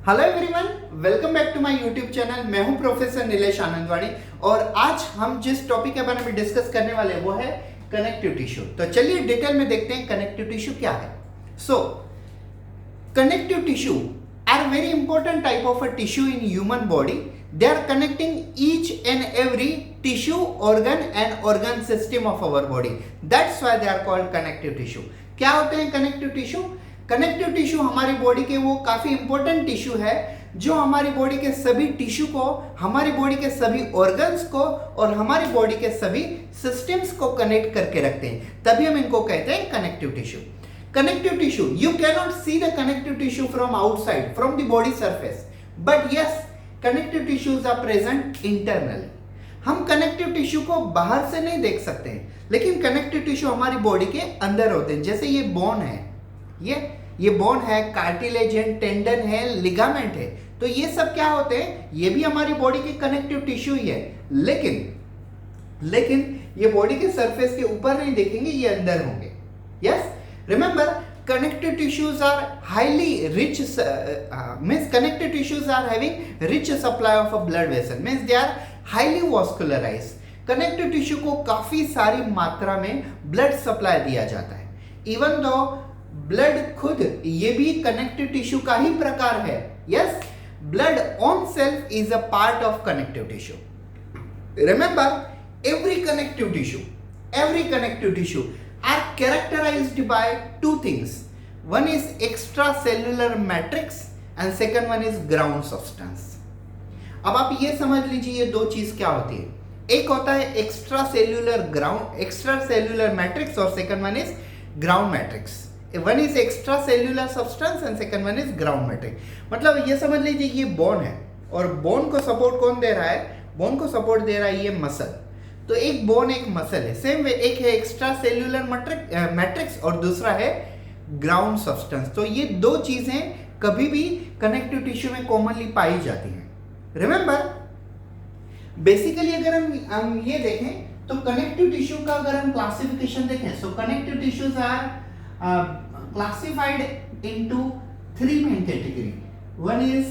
Hello everyone, welcome back to my YouTube channel. मैं हूं professor Nilesh Anandwani और आज हम जिस टॉपिक के बारे में डिस्कस करने वाले हैं वो है कनेक्टिव टिश्यू। तो चलिए डिटेल में देखते हैं कनेक्टिव टिश्यू क्या है। Connective tissue are very important type of a tissue in human body. They are connecting each and every tissue, organ and organ system of our body. That's why they are called connective tissue. क्या होते हैं connective tissue? Connective tissue हमारी body के वो काफी important tissue है जो हमारी बॉडी के सभी टिश्यू को, हमारी बॉडी के सभी ऑर्गन्स को और हमारी बॉडी के सभी सिस्टम्स को कनेक्ट करके रखते हैं। तभी हम इनको कहते हैं connective tissue. Connective tissue, you can not see the connective tissue from outside, from the body surface, but yes connective tissues are present internally. हम कनेक्टिव टिश्यू को बाहर से नहीं देख सकते हैं, लेकिन कनेक्टिव टिश्यू हमारी बॉडी के अंदर होते हैं। जैसे ये बोन है, ये बोन है, कार्टिलेज है, टेंडन है, लिगामेंट है, तो ये सब क्या होते हैं? ये भी हमारी बॉडी के कनेक्टिव टिश्यू ही है, लेकिन ये बॉडी के सरफेस के ऊपर नहीं देखेंगे, ये अंदर होंगे। Yes, remember connective tissues are highly rich, means connective tissues are having rich supply of a blood vessel, means they are highly vascularized. connective tissue को काफी सारी मात्रा में ब्लड सप्लाई दिया जाता है। इवन दो ब्लड खुद ये भी कनेक्टिव टिश्यू का ही प्रकार है। Yes, blood on self is a part of connective tissue. Remember every connective tissue are characterized by two things. One is extracellular matrix and second one is ground substance. अब आप ये समझ लीजिए ये दो चीज क्या होती है। एक होता है एक्स्ट्रासेल्युलर मैट्रिक्स और second one is ground matrix. One is extracellular substance and second one is ground matrix. मतलब ये समझ लीजिए ये बोन है और बोन को सपोर्ट कौन दे रहा है? बोन को सपोर्ट दे रहा है ये मसल। तो एक बोन एक मसल है, सेम वे एक है एक्स्ट्रा सेल्यूलर मैट्रिक्स और दूसरा है ग्राउंड सब्सटेंस। तो ये दो चीजें कभी भी कनेक्टिव टिश्यू में कॉमनली पाई जाती हैं। रिमेंबर बेसिकली अगर हम ये देखें तो कनेक्टिव टिश्यू का अगर हम क्लासिफिकेशन देखें, so connective tissues are classified into three main category. One is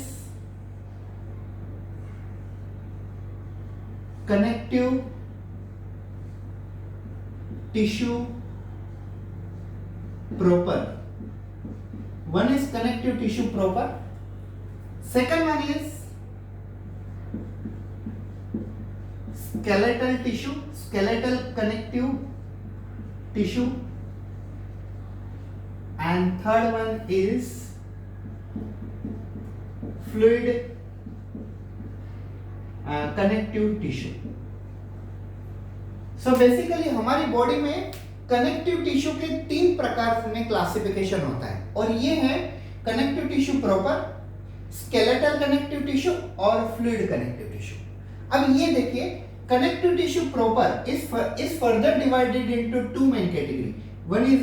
connective tissue proper. One is connective tissue proper. Second one is skeletal tissue, skeletal connective tissue, and third one is fluid connective tissue. So basically हमारी body में connective tissue के तीन प्रकार में classification होता है और ये है connective tissue proper, skeletal connective tissue और फ्लूइड कनेक्टिव टिश्यू। अब ये देखिए connective tissue proper is further divided into two main category. One is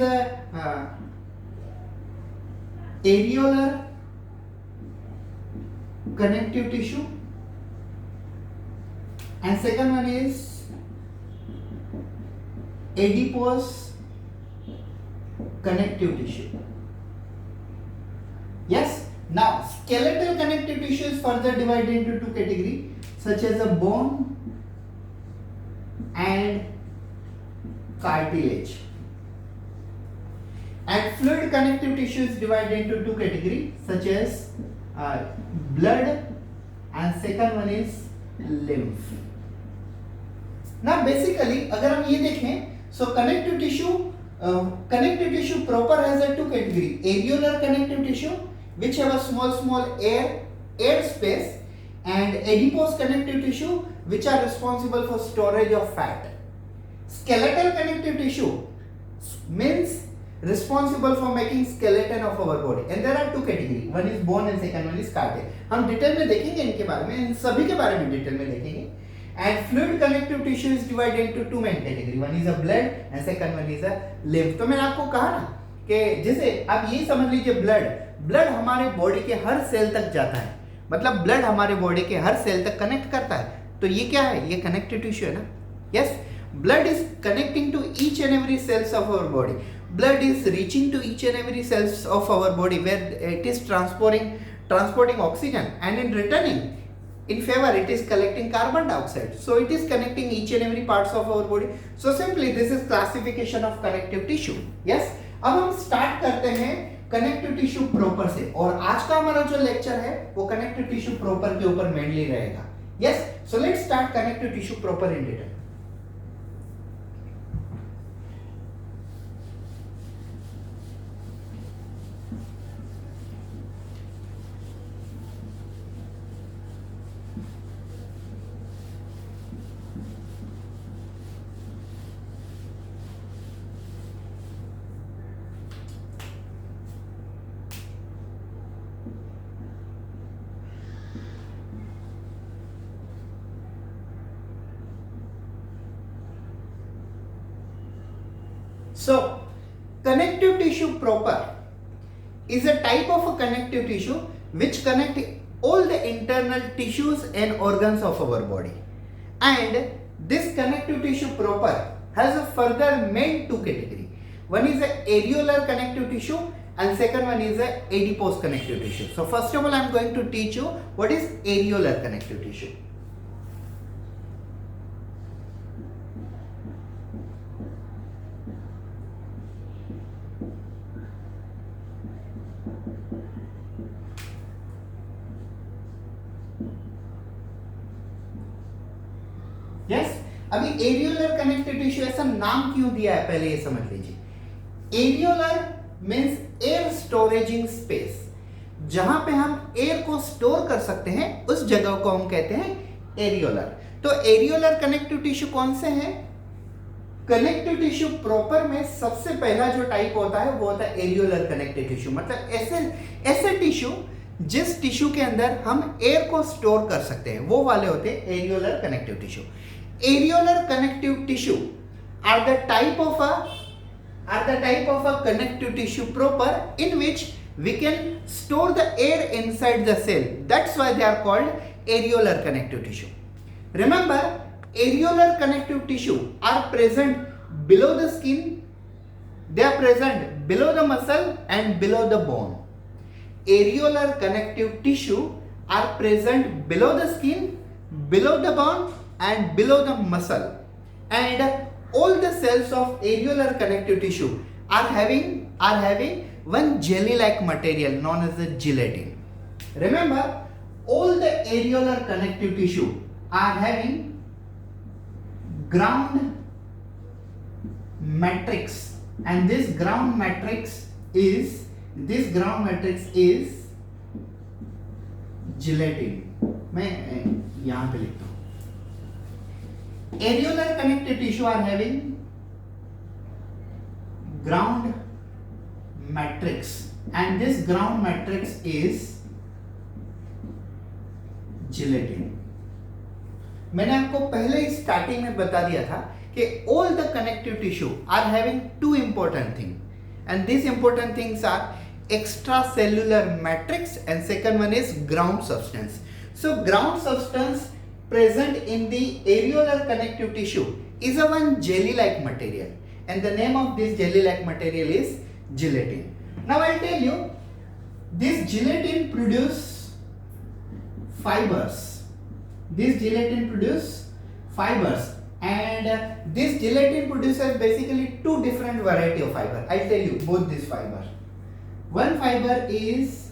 areolar connective tissue and second one is adipose connective tissue. Yes, now skeletal connective tissue is further divided into two categories such as a bone and cartilage, and fluid connective tissue is divided into two categories such as blood and second one is lymph. Now basically अगर हम ये देखें, so connective tissue proper has a two category: areolar connective tissue which have a small air space, and adipose connective tissue which are responsible for storage of fat. Skeletal connective tissue means responsible for making skeleton of our body, and there are two category, one is bone and second one is cartilage. हम detail में देखेंगे इनके बारे में, इन सभी के बारे में डिटेल में देखेंगे। And fluid connective tissue is divided into two main category. One is a blood and second one is a lymph. तो मैंने आपको कहा ना कि जैसे आप ये समझ लीजिए ब्लड हमारे बॉडी के हर सेल तक जाता है, मतलब ब्लड हमारे बॉडी के हर सेल तक कनेक्ट करता है। तो ये क्या है? ये कनेक्टिव टिश्यू है ना। Yes, blood is connecting to each and every cells of our body. Blood is reaching to each and every cells of our body where it is transporting oxygen, and in returning in favor it is collecting carbon dioxide. So it is connecting each and every parts of our body. So simply this is classification of connective tissue. Yes, अब हम start करते हैं connective tissue proper से, और आज का हमारा जो लेक्चर है वो कनेक्टिव टिश्यू प्रॉपर के ऊपर मेनली रहेगा. Yes, so let's start connective tissue proper in detail. So, connective tissue proper is a type of a connective tissue which connect all the internal tissues and organs of our body. And this connective tissue proper has a further main two category. One is a areolar connective tissue and second one is a adipose connective tissue. So first of all, I am going to teach you what is areolar connective tissue. Yes, अभी areolar connective tissue ऐसा नाम क्यों दिया है पहले ये समझ लीजिए. एरियोलर मींस एयर स्टोरेजिंग स्पेस, जहां पे हम एयर को स्टोर कर सकते हैं उस जगह को हम कहते हैं एरियोलर. तो एरियोलर कनेक्टिव टिश्यू कौन से हैं? कनेक्टिव टिश्यू प्रॉपर में सबसे पहला जो टाइप होता है वो होता है एरियोलर कनेक्टिव टिश्यू. मतलब ऐसे टिश्यू जिस टिश्यू के अंदर हम एयर को स्टोर कर सकते हैं वो वाले होते हैं areolar connective tissue. Areolar connective tissue are the type of a connective tissue proper in which we can store the air inside the cell. That's why they are called areolar connective tissue. Remember, areolar connective tissue are present below the skin. They are present below the muscle and below the bone. Areolar connective tissue are present below the skin, below the bone and below the muscle, and all the cells of areolar connective tissue are having one jelly like material known as the gelatin. Remember, all the areolar connective tissue are having ground matrix, and this ground matrix is gelatin. मैं यहां पे लिखता हूं. Areolar connective tissue are having ground matrix, and this ground matrix is gelatin. मैंने आपको पहले ही starting में बता दिया था कि all the connective tissue are having two important things, and these important things are extracellular matrix and second one is ground substance. So ground substance present in the areolar connective tissue is a one jelly like material, and the name of this jelly like material is gelatin. Now I'll tell you, this gelatin produce fibers. This gelatin produce fibers, and this gelatin produces basically two different variety of fiber. I'll tell you both these fiber. One fiber is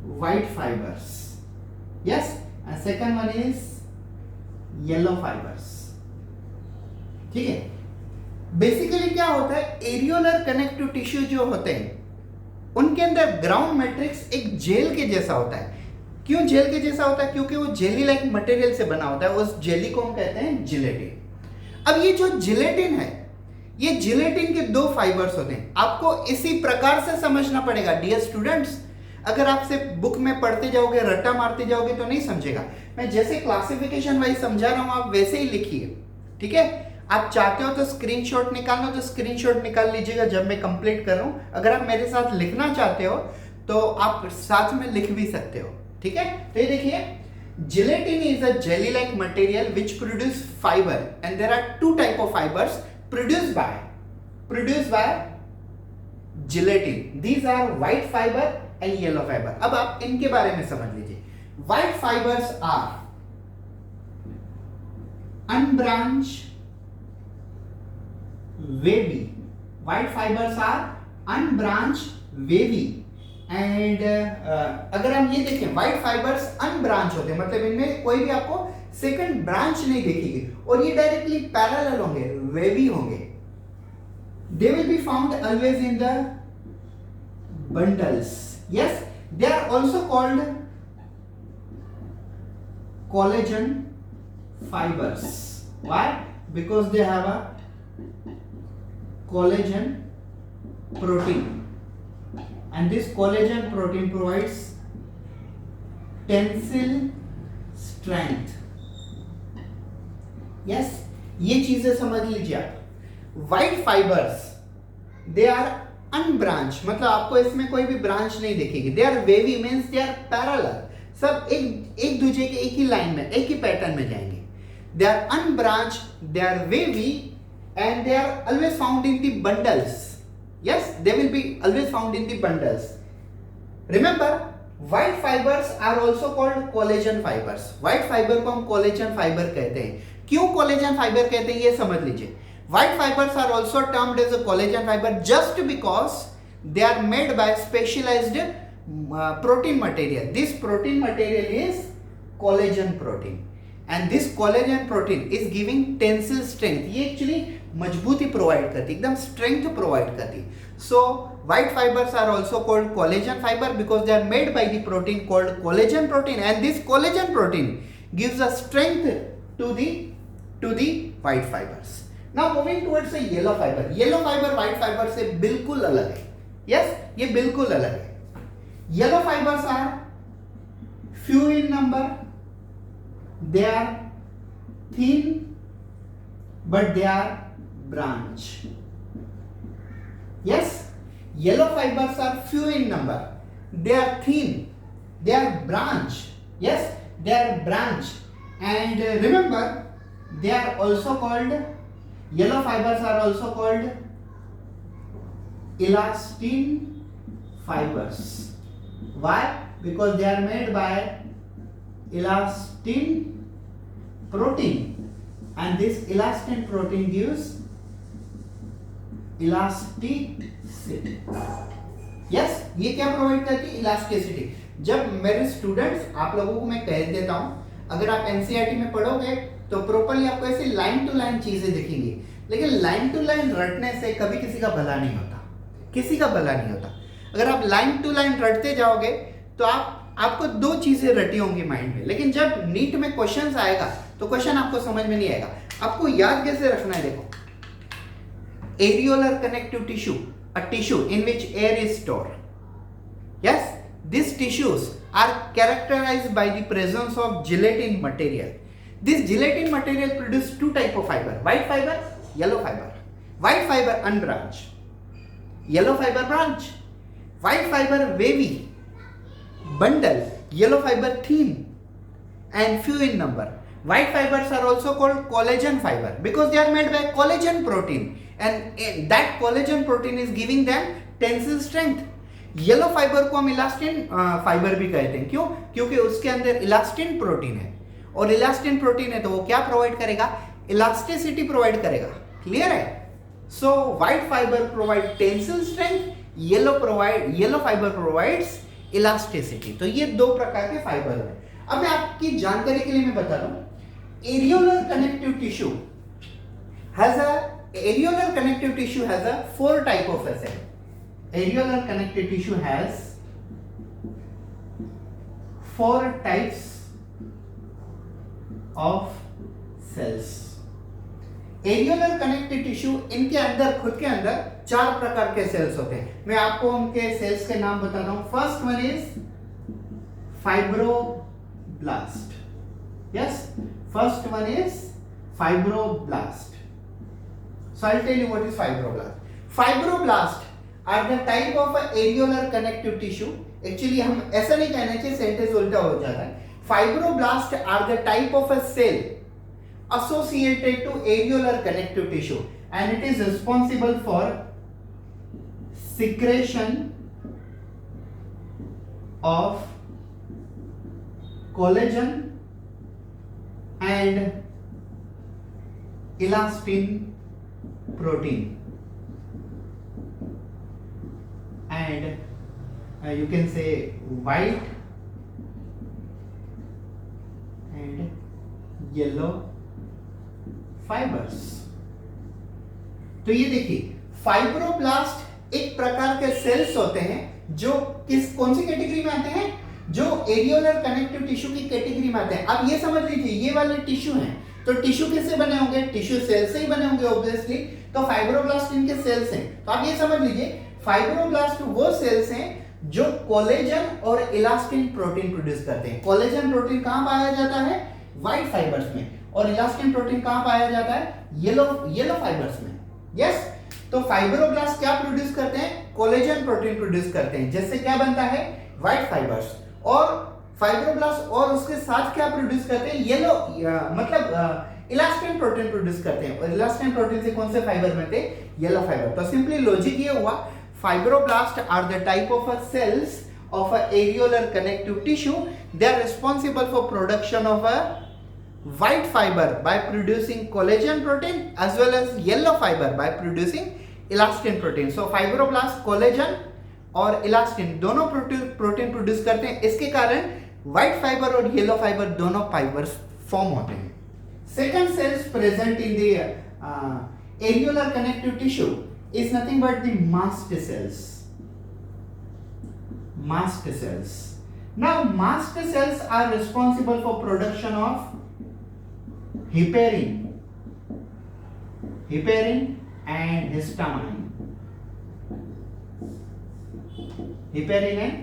white fibers. Yes. And second one is yellow fibers. ठीक है. Basically क्या होता है, areolar connective tissue जो होते हैं उनके अंदर ग्राउंड मैट्रिक्स एक जेल के जैसा होता है. क्यों जेल के जैसा होता है? क्योंकि वो जेली लाइक मटेरियल से बना होता है. उस जेली को हम कहते हैं जिलेटिन. अब ये जो जिलेटिन है, ये जिलेटिन के दो फाइबर्स होते हैं. आपको इसी प्रकार से समझना पड़ेगा डियर स्टूडेंट्स. अगर आपसे बुक में पढ़ते जाओगे, रट्टा मारते जाओगे तो नहीं समझेगा. मैं जैसे क्लासिफिकेशन वाइज समझा रहा हूं आप वैसे ही लिखिए. ठीक है. आप चाहते हो तो स्क्रीनशॉट निकालना तो स्क्रीनशॉट निकाल लीजिएगा जब मैं कंप्लीट कर रहा हूं. अगर आप मेरे साथ लिखना चाहते हो तो आप साथ में लिख भी सकते हो. ठीक है. तो ये देखिए, gelatin is a jelly like material which produce fibre, and there are two type of fibres produced by gelatin. These are white fiber and yellow fibre. अब आप इनके बारे में समझ लीजिए। White fibres are unbranched wavy, white fibres are unbranched wavy and अगर हम ये देखें व्हाइट फाइबर्स अनब्रांच होते हैं, मतलब इनमें कोई भी आपको सेकंड ब्रांच नहीं दिखेगी और ये डायरेक्टली पैरेलल होंगे, वेवी होंगे। दे will be found always in the bundles. Yes, they are also called collagen fibers. Why? Because they have a collagen protein, and this collagen protein provides tensile strength. Yes, ये चीजें समझ लीजिए आप। White fibers, they are unbranched, मतलब आपको इसमें कोई भी ब्रांच नहीं दिखेगी। They are wavy means they are parallel, सब एक दूसरे के एक ही लाइन में, एक ही पैटर्न में जाएंगे। They are unbranched, they are wavy and they are always found in the bundles. Yes, they will be always found in the bundles. Remember, white fibres are also called collagen fibres. White fibre को हम collagen fibre कहते हैं। क्यों collagen fibre कहते हैं ये समझ लीजिए। White fibers are also termed as a collagen fiber just because they are made by specialized protein material. This protein material is collagen protein, and this collagen protein is giving tensile strength. ये actually मजबूती provide करती, एकदम strength provide करती। So white fibers are also called collagen fiber because they are made by the protein called collagen protein, and this collagen protein gives a strength to the white fibers. Now moving towards a yellow fiber. Yellow fiber white fiber से बिल्कुल अलग है। Yes, ये बिल्कुल अलग है। Yellow fibers are few in number. They are thin, but they are branch. Yes, yellow fibers are few in number. They are thin. They are branch. Yes, they are branch. And remember, they are also called, yellow fibers are also called elastin fibers. Why? Because they are made by elastin protein, and this elastin protein gives elasticity. Yes, ये क्या provide करती है? Elasticity. जब मेरे students, आप लोगों को मैं कह देता हूं, अगर आप एनसीईआरटी में पढ़ोगे तो प्रॉपर्ली आपको ऐसे लाइन टू लाइन चीजें दिखेंगी, लेकिन लाइन टू लाइन रटने से कभी किसी का भला नहीं होता, किसी का भला नहीं होता। अगर आप लाइन टू लाइन रटते जाओगे तो आपको दो चीजें रटी होंगी माइंड में, लेकिन जब नीट में क्वेश्चंस आएगा तो क्वेश्चन आपको समझ में नहीं आएगा। आपको याद कैसे रखना है? देखो, areolar connective tissue, a tissue in which air is stored. Yes, these tissues are characterized by the presence of gelatin material. This gelatin material produce two type of fiber: white fiber, yellow fiber. White fiber unbranch, yellow fiber branch. White fiber wavy, bundle, yellow fiber thin and few in number. White fibers are also called collagen fiber because they are made by collagen protein, and that collagen protein is giving them tensile strength. Yellow fibre को हम elastin fibre भी कहते हैं। क्यों? क्योंकि उसके अंदर elastin protein है, और इलास्टिन प्रोटीन है तो वो क्या प्रोवाइड करेगा? इलास्टिसिटी प्रोवाइड करेगा। क्लियर है? So white fibre provide tensile strength, yellow fibre provides elasticity. तो ये दो प्रकार के फाइबर हैं। अब मैं आपकी जानकारी के लिए मैं बता रहा हूं, areolar connective tissue has a four type of cell. Areolar connective tissue has four types of cells. Areolar connective tissue, इनके अंदर, खुद के अंदर चार प्रकार के सेल्स होते हैं। मैं आपको उनके सेल्स के नाम बताता हूं। First one is fibroblast. Yes, first one is fibroblast. So I'll tell you what is fibroblast. Fibroblasts are the type of areolar connective tissue. Actually हम ऐसा नहीं कहना चाहिए, सेंटेंस उल्टा हो जाता है। Fibroblasts are the type of a cell associated to areolar connective tissue, and it is responsible for secretion of collagen and elastin protein, and you can say white and yellow fibers. तो ये देखिए, fibroblast एक प्रकार के sales होते हैं जो कौन सी कैटेगरी में आते हैं, जो एरियोलर कनेक्टिव टिश्यू की कैटेगरी में आते हैं। अब ये समझ लीजिए, ये वाले टिश्यू हैं, तो टिश्यू किससे बने होंगे, टिश्यू सेल से ही बने होंगे ऑब्वियसली, तो फाइब्रोब्लास्ट इनके सेल्स हैं। तो आप ये समझ लीजिए, फाइब्रोब्लास्ट वो सेल्स हैं जो कोलेजन और इलास्टिन प्रोटीन प्रोड्यूस करते हैं। कोलेजन प्रोटीन कहां पाया जाता है, व्हाइट फाइबर्स में, और इलास्टिन प्रोटीन कहां पाया जाता है, येलो फाइबर्स में। यस, तो फाइब्रोब्लास्ट क्या प्रोड्यूस करते हैं, कोलेजन प्रोटीन प्रोड्यूस करते हैं, जिससे क्या बनता है, व्हाइट फाइबर्स। और फाइब्रोब्लास्ट और उसके साथ क्या प्रोड्यूस करते हैं, इलास्टिन प्रोटीन प्रोड्यूस करते हैं, और इलास्टिन प्रोटीन से कौन से फाइबर बनते हैं, येलो फाइबर। तो सिंपली लॉजिक ये हुआ, fibroblast are the type of a cells of a areolar connective tissue. They are responsible for production of a white fiber by producing collagen protein as well as yellow fiber by producing elastin protein. So fibroblast collagen और elastin दोनों protein produce करते हैं, इसके कारण white fiber और yellow fiber दोनों fibers form होते हैं. Second cells present in the areolar connective tissue is nothing but the mast cells. Mast cells. Now mast cells are responsible for production of heparin and histamine. Heparin and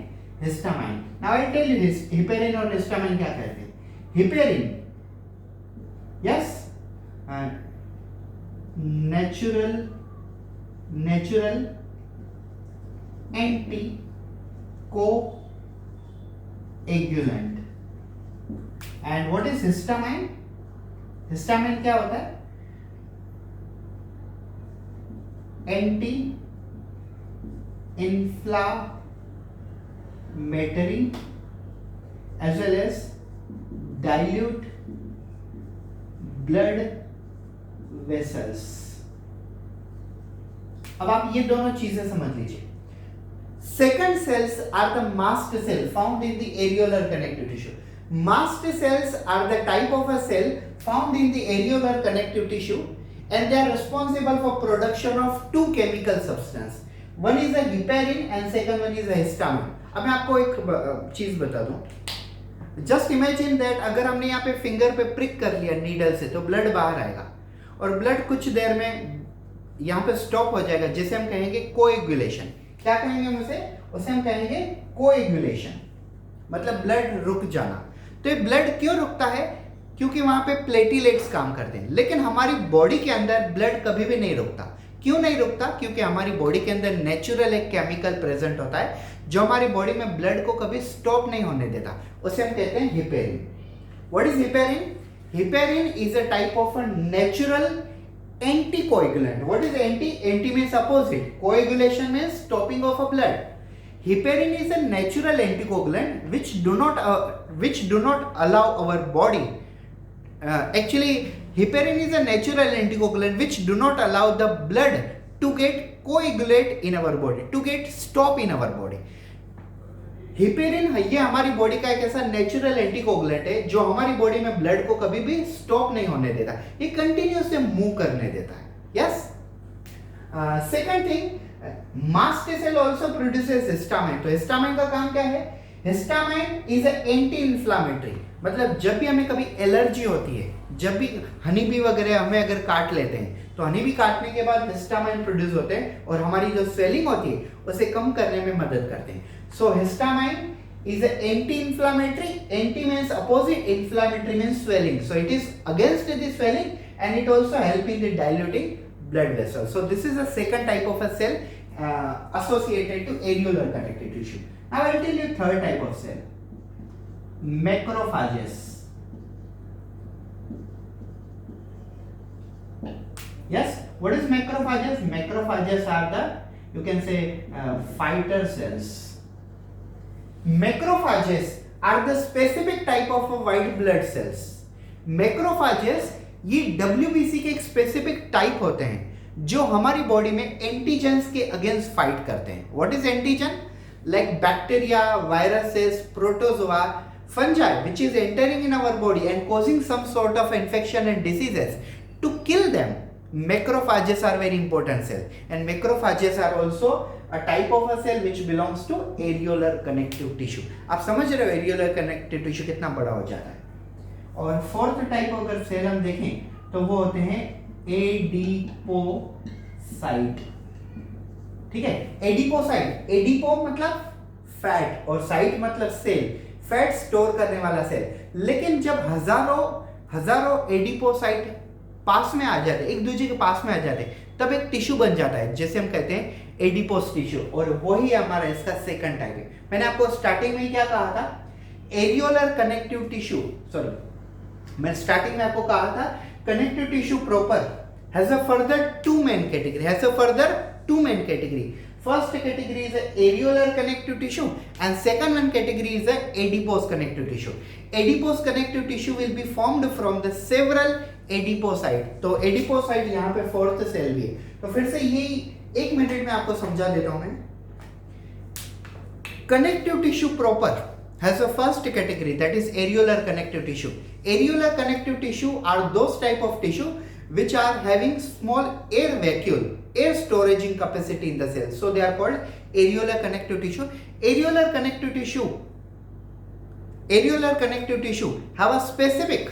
histamine. Now I'll tell you this, heparin और histamine क्या कहते हैं. Heparin, yes, natural anti coagulant. And what is histamine? Histamine क्या होता है, anti inflammatory as well as dilute blood vessels. अब आप ये दोनों चीजें समझ लीजिए. Second cells are the mast cell found in the areolar connective tissue. Mast cells are the type of a cell found in the areolar connective tissue and they are responsible for production of two chemical substance. One is a heparin and second one is a histamine. अब मैं आपको एक चीज बता दूं. Just imagine that अगर हमने यहाँ पे फिंगर पे प्रिक कर लिया नीडल से तो ब्लड बाहर आएगा और ब्लड कुछ देर में यहाँ पे स्टॉप हो जाएगा, जिसे हम कहेंगे कोएगुलेशन. क्या कहेंगे उसे हम कहेंगे कोएगुलेशन, मतलब ब्लड रुक जाना. तो ये ब्लड क्यों रुकता है, क्योंकि वहां पे प्लेटिलेट्स काम करते हैं. लेकिन हमारी बॉडी के अंदर ब्लड कभी भी नहीं रुकता. क्यों नहीं रुकता, क्योंकि हमारी बॉडी के अंदर नेचुरल एक केमिकल प्रेजेंट होता है जो हमारी बॉडी में ब्लड को कभी स्टॉप नहीं होने देता. उसे हम कहते हैं heparin. What is heparin? Heparin is a type of a natural anticoagulant. What is anti? Anti means opposite. Coagulation means stopping of a blood. Heparin is a natural anticoagulant which do not allow our body. Actually, heparin is a natural anticoagulant which do not allow the blood to get coagulate in our body, to get stop in our body. Heparin ये हमारी body का एक ऐसा natural anticoagulant है जो हमारी body में blood को कभी भी स्टॉप नहीं होने देता, ये कंटिन्यूस से मूव करने देता है. Yes. Second thing, mast cell also produces histamine. तो हिस्टामाइन का काम क्या है? Histamine is anti inflammatory. मतलब जब भी हमें कभी एलर्जी होती है, जब भी हनी बी वगैरह हमें अगर काट लेते हैं तो हनी बी काटने के बाद हिस्टामाइन प्रोड्यूस होते हैं और हमारी जो स्वेलिंग होती है उसे कम करने में मदद करते हैं. So histamine is an anti-inflammatory. Anti means opposite, inflammatory means swelling. So it is against the swelling and it also helps in the diluting blood vessels. So this is the second type of a cell associated to areolar connective tissue. Now I will tell you third type of cell, macrophages. Yes, what is macrophages? Macrophages are the, you can say, fighter cells. Macrophages are the specific type of white blood cells. Macrophages ये WBC के एक specific type होते हैं जो हमारी body में antigens के against fight करते हैं. What is antigen? Like bacteria, viruses, protozoa, fungi which is entering in our body and causing some sort of infection and diseases. To kill them, macrophages are very important cell, and macrophages are also a type of a cell which belongs to areolar connective tissue. आप समझ रहे हो areolar connective tissue कितना बड़ा हो जाता है. और फोर्थ टाइप अगर सेल हम देखें तो वो होते हैं एडिपोसाइट. ठीक है, एडिपोसाइट, एडिपो मतलब फैट और साइट मतलब सेल, फैट स्टोर करने वाला सेल. लेकिन जब हजारों एडिपोसाइट पास में आ जाते, एक दूसरे के पास में आ जाते, तब एक टिश्यू बन जाता है जैसे हम कहते हैं एडिपोस टिश्यू, और वही हमारा इसका सेकंड टाइप है. मैंने आपको स्टार्टिंग में क्या कहा था? एरियोलर कनेक्टिव टिश्यू, सॉरी मैं स्टार्टिंग में आपको कहा था connective tissue proper has a further two main category. First category is areolar connective tissue and second one category is adipose connective tissue. Adipose connective tissue will be formed from the several adipocyte. तो adipocyte यहाँ पे fourth cell भी है. तो फिर से ये एक मिनट में आपको समझा देता हूँ मैं. Connective tissue proper has a first category, that is areolar connective tissue. Areolar connective tissue are those type of tissue which are having small air vacuole, air storaging capacity in the cell, so they are called areolar connective tissue. Areolar connective tissue have a specific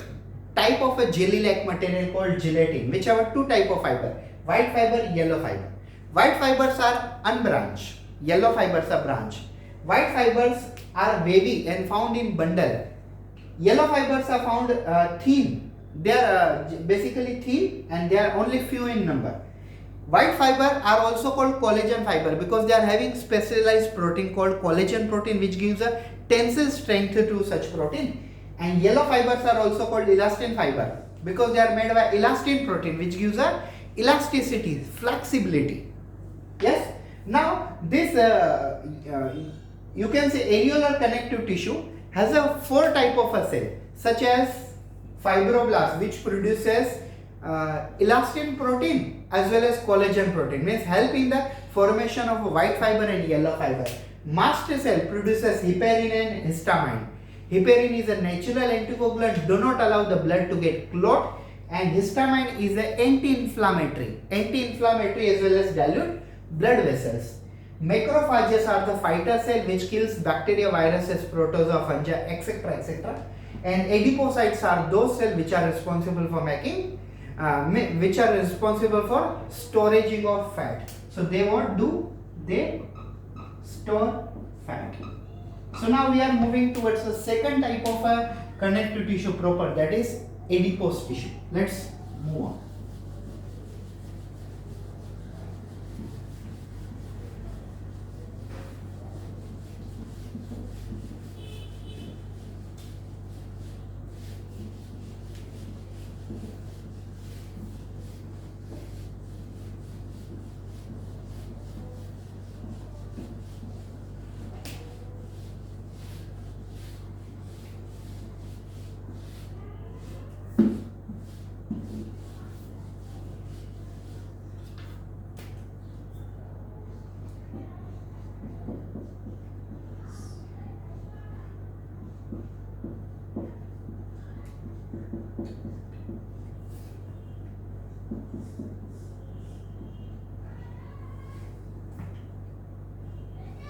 type of a jelly like material called gelatin, which have two type of fiber, white fiber, yellow fiber. White fibers are unbranched, yellow fibers are branched. White fibers are wavy and found in bundle, yellow fibers are found thin. They are basically thin and they are only few in number. White fiber are also called collagen fiber because they are having specialized protein called collagen protein which gives a tensile strength to such protein. And yellow fibers are also called elastin fiber because they are made by elastin protein which gives a elasticity, flexibility. Yes. Now this you can say areolar connective tissue has a four type of a cell such as fibroblast which produces elastin protein as well as collagen protein, means help in the formation of white fiber and yellow fiber. Mast cell produces heparin and histamine. Heparin is a natural anticoagulant, do not allow the blood to get clot, and histamine is an anti-inflammatory as well as dilute blood vessels. Macrophages are the fighter cell which kills bacteria, viruses, protozoa, fungi, etc. And adipocytes are those cells which are responsible for storaging of fat. So they what do? They store fat. So now we are moving towards the second type of a connective tissue proper, that is adipose tissue. Let's move on.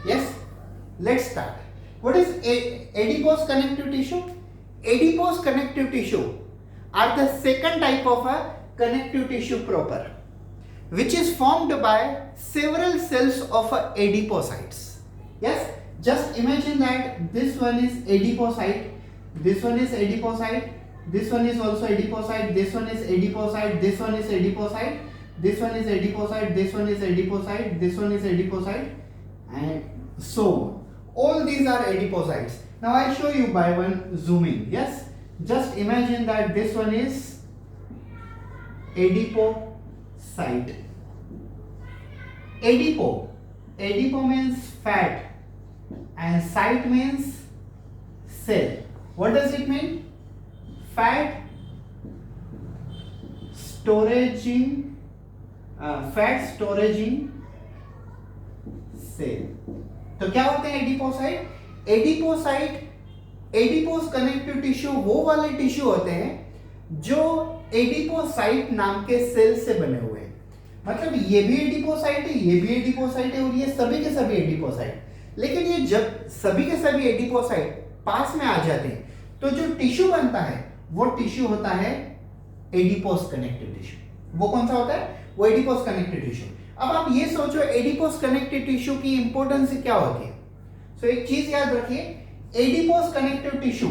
Yes, let's start. What is adipose connective tissue? Adipose connective tissue are the second type of a connective tissue proper, which is formed by several cells of adipocytes. Yes, just imagine that this one is adipocyte, this one is adipocyte, this one is also adipocyte, this one is adipocyte, this one is adipocyte, this one is adipocyte, this one is adipocyte, this one is adipocyte, and so on. All these are adipocytes. Now I'll show you by one zooming. Yes, just imagine that this one is adipocyte. Adipo means fat. and site means cell. What does it mean? Fat storaging cell. तो क्या होते हैं adipocyte? Adipose connective tissue वो वाले tissue होते हैं जो adipocyte नाम के सेल से बने हुए हैं. मतलब ये भी एडिपोसाइट है, ये भी एडिपोसाइट है और ये सभी के सभी एडिपोसाइट. लेकिन ये जब सभी के सभी एडिपोसाइट पास में आ जाते हैं तो जो टिश्यू बनता है वो टिश्यू होता है एडिपोस कनेक्टिव टिश्यू. वो कौन सा होता है? वो एडिपोस कनेक्टिव टिश्यू. अब आप ये सोचो एडिपोस कनेक्टिव टिश्यू की इंपॉर्टेंस क्या होती है. सो एक चीज याद रखिए, adipose connective tissue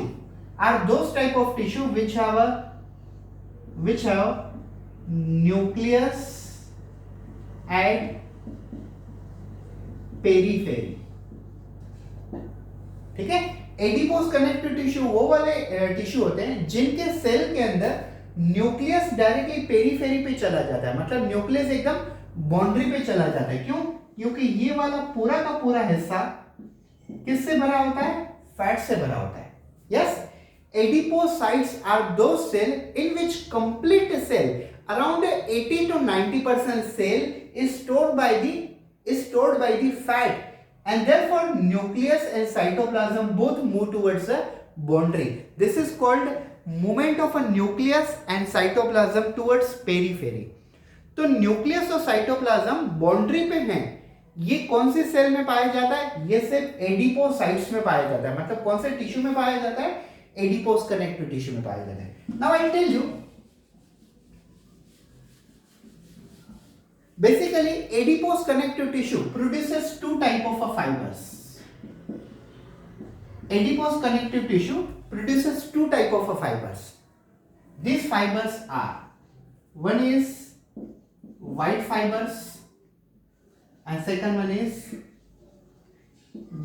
are those type of tissue which have nucleus at periphery. ठीक है. एडिपोस कनेक्टिव टिश्यू वो वाले टिश्यू होते हैं जिनके सेल के अंदर न्यूक्लियस डायरेक्टली पेरीफेरी पे चला जाता है. मतलब न्यूक्लियस एकदम बाउंड्री पे चला जाता है. क्यों? क्योंकि ये वाला पूरा का पूरा हिस्सा किससे भरा होता है? फैट से भरा होता है. Yes, adipocytes are those cell in which complete cell around 80 to 90% cell is stored by the fat, and therefore nucleus and cytoplasm both move towards the boundary. This is called movement of a nucleus and cytoplasm towards periphery. तो nucleus और cytoplasm boundary पे हैं. ये कौन से cell में पाया जाता है? ये सिर्फ एडिपोसाइट्स में पाया जाता है. मतलब कौन से टिश्यू में पाया जाता है? एडिपोस कनेक्टिव टिश्यू में पाया जाता है. Now I tell you, basically adipose connective tissue produces two type of fibers. Adipose connective tissue produces two type of fibers. These fibers are, one is white fibers and second one is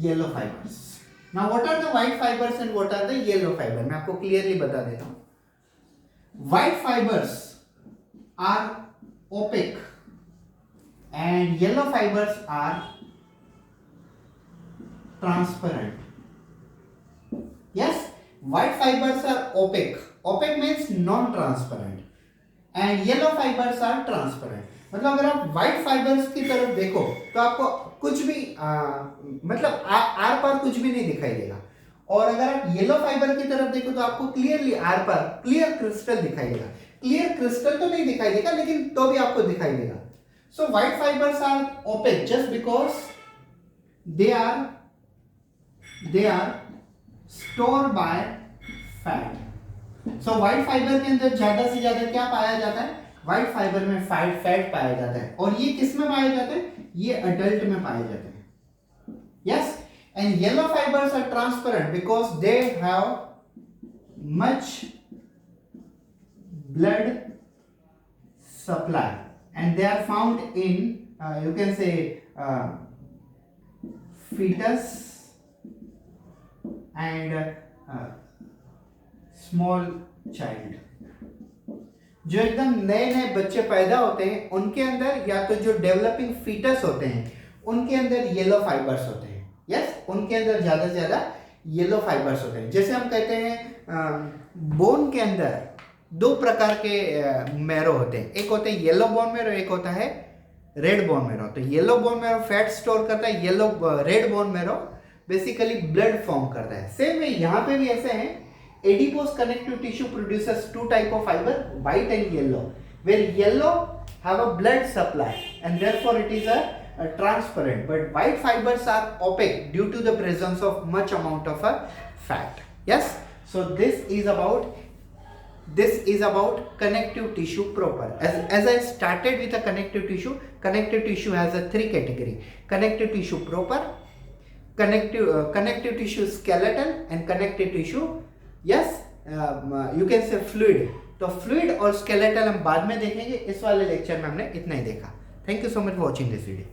yellow fibers. Now what are the white fibers and what are the yellow fibers? मैं आपको clearly बता देता हूं. White fibers are opaque and yellow fibers are transparent. Yes, white fibers are opaque. Opaque means non-transparent. And yellow fibers are transparent. मतलब अगर आप white fibers की तरफ देखो तो आपको कुछ भी मतलब आर पार कुछ भी नहीं दिखाई देगा. और अगर आप येलो फाइबर की तरफ देखो तो आपको क्लियरली आर पार क्लियर क्रिस्टल दिखाई देगा. क्लियर क्रिस्टल तो नहीं दिखाई देगा लेकिन तो भी आपको दिखाई देगा. So white fibers are opaque just because they are stored by fat. So white fiber के अंदर ज्यादा से ज्यादा क्या पाया जाता है? white fiber में फैट पाया जाता है. और ये किस में पाया जाता है? ये अडल्ट में पाए जाते हैं. Yes, and yellow fibers are transparent because they have much blood supply. And they are found in you can say fetus and small child. जो एकदम नए नए बच्चे पैदा होते हैं उनके अंदर या तो जो डेवलपिंग फीटस होते हैं उनके अंदर येलो फाइबर्स होते हैं. यस, उनके अंदर ज्यादा से ज्यादा येलो फाइबर्स होते हैं. जैसे हम कहते हैं बोन के अंदर दो प्रकार के मैरो होते हैं. एक होते हैं येलो बोन मैरो, एक होता है रेड बोन मैरो. तो yellow bone marrow fat store करता है, red bone marrow basically blood form करता है. सेम है यहाँ पे भी ऐसे हैं. Adipose connective tissue produces two type of fibre, white and yellow, where yellow have a blood supply and therefore it is a transparent, but white fibers are opaque due to the presence of much amount of a fat. Yes, so this is about connective tissue proper. As I started with a connective tissue has a three category: connective tissue proper, connective tissue skeletal, and connective tissue, yes, you can say fluid. तो fluid और skeletal हम बाद में देखेंगे. इस वाले lecture में हमने इतना ही देखा. Thank you so much for watching this video.